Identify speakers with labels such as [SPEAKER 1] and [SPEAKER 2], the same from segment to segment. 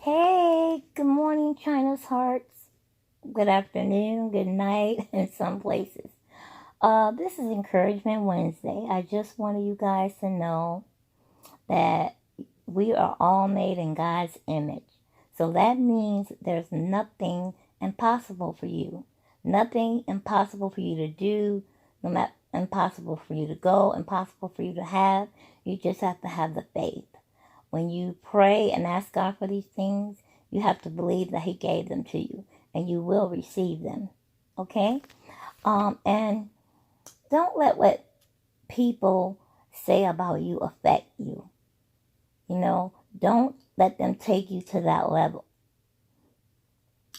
[SPEAKER 1] Hey, good morning, China's hearts. Good afternoon, good night, in some places. This is Encouragement Wednesday. I just wanted you guys to know that we are all made in God's image. So that means there's nothing impossible for you. Nothing impossible for you to do, no matter impossible for you to go, impossible for you to have. You just have to have the faith. When you pray and ask God for these things, you have to believe that He gave them to you and you will receive them. Okay? And don't let what people say about you affect you. Don't let them take you to that level.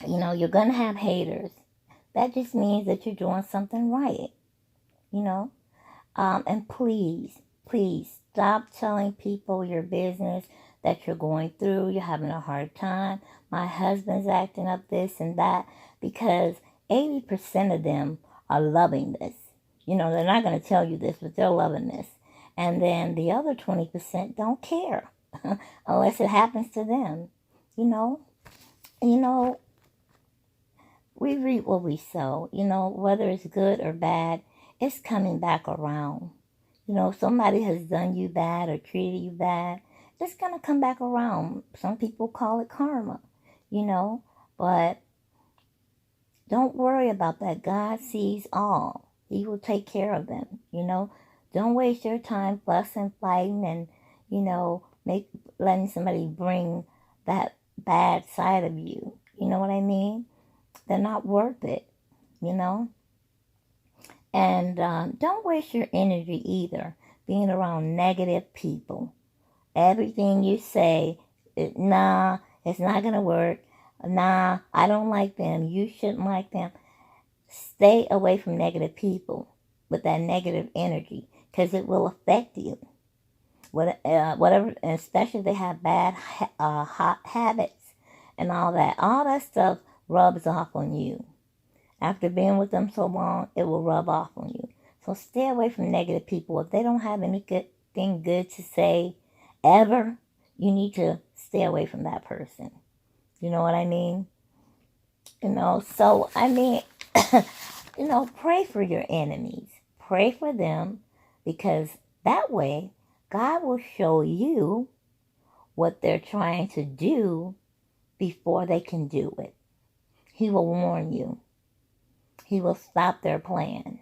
[SPEAKER 1] You're going to have haters. That just means that you're doing something right. You know? And please stop telling people your business, that you're going through, you're having a hard time. My husband's acting up this and that, because 80% of them are loving this. They're not going to tell you this, but they're loving this. And then the other 20% don't care unless it happens to them. You know, you know, we reap what we sow. Whether it's good or bad, it's coming back around. Somebody has done you bad or treated you bad, it's going to come back around. Some people call it karma, but don't worry about that. God sees all. He will take care of them, Don't waste your time fussing, fighting, and, letting somebody bring that bad side of you. You know what I mean? They're not worth it, And don't waste your energy either being around negative people. Everything you say, nah, it's not going to work. Nah, I don't like them. You shouldn't like them. Stay away from negative people with that negative energy, because it will affect you. Whatever, especially if they have bad habits and all that. All that stuff rubs off on you. After being with them so long, it will rub off on you. So stay away from negative people. If they don't have anything good to say ever, you need to stay away from that person. You know what I mean? Pray for your enemies. Pray for them, because that way God will show you what they're trying to do before they can do it. He will warn you. He will stop their plan,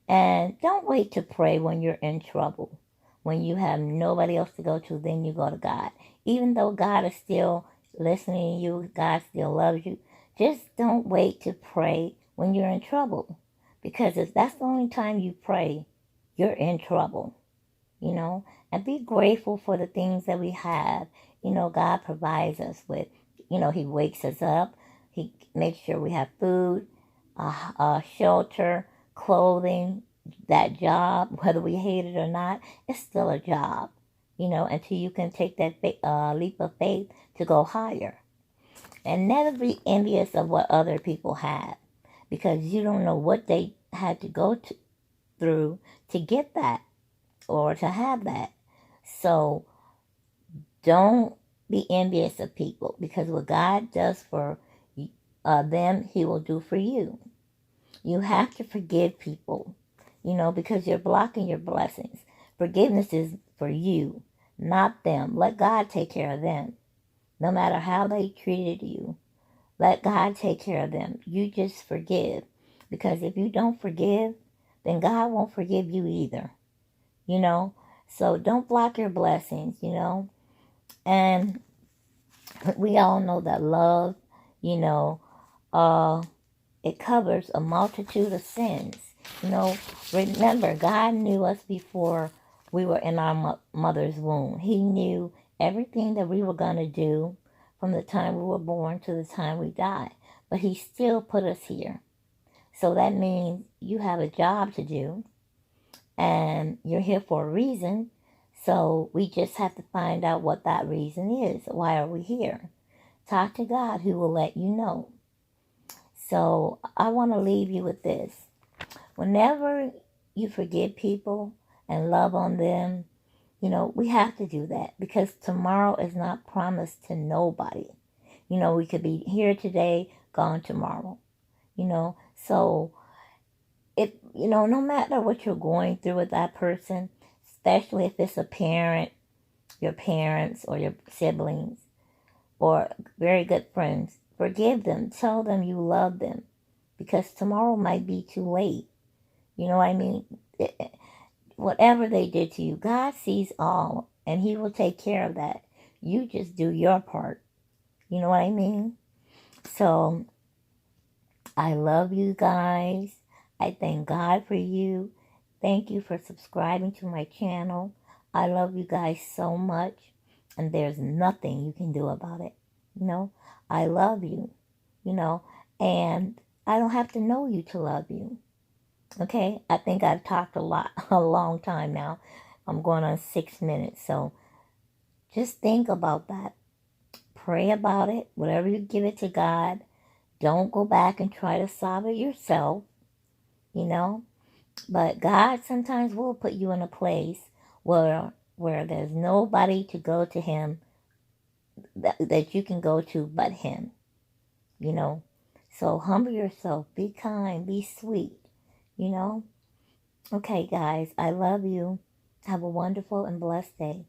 [SPEAKER 1] And don't wait to pray when you're in trouble. When you have nobody else to go to, then you go to God. Even though God is still listening to you, God still loves you, just don't wait to pray when you're in trouble. Because if that's the only time you pray, you're in trouble, And be grateful for the things that we have. God provides us with. He wakes us up. He makes sure we have food, shelter, clothing, that job, whether we hate it or not. It's still a job, until you can take that leap of faith to go higher. And never be envious of what other people have, because you don't know what they had to go through to get that or to have that. So don't be envious of people, because what God does for them, He will do for you. You have to forgive people, because you're blocking your blessings. Forgiveness is for you, not them. Let God take care of them. No matter how they treated you, let God take care of them. You just forgive, because if you don't forgive, then God won't forgive you either, So don't block your blessings, And we all know that love, it covers a multitude of sins. Remember, God knew us before we were in our mother's womb. He knew everything that we were going to do from the time we were born to the time we die. But He still put us here. So that means you have a job to do, and you're here for a reason. So we just have to find out what that reason is. Why are we here? Talk to God, who will let you know. So I want to leave you with this. Whenever you forgive people and love on them, We have to do that because tomorrow is not promised to nobody. We could be here today, gone tomorrow. So no matter what you're going through with that person, especially if it's a parent, your parents or your siblings or very good friends, forgive them. Tell them you love them because tomorrow might be too late. You know what I mean? Whatever they did to you, God sees all and He will take care of that. You just do your part. You know what I mean? So I love you guys. I thank God for you. Thank you for subscribing to my channel. I love you guys so much. And there's nothing you can do about it. I love you. And I don't have to know you to love you. Okay? I think I've talked a long time now. I'm going on 6 minutes. So just think about that. Pray about it. Whatever you give it to God. Don't go back and try to solve it yourself, But God sometimes will put you in a place where there's nobody to go to Him that you can go to but Him, So humble yourself. Be kind. Be sweet, Okay, guys, I love you. Have a wonderful and blessed day.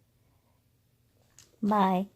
[SPEAKER 1] Bye.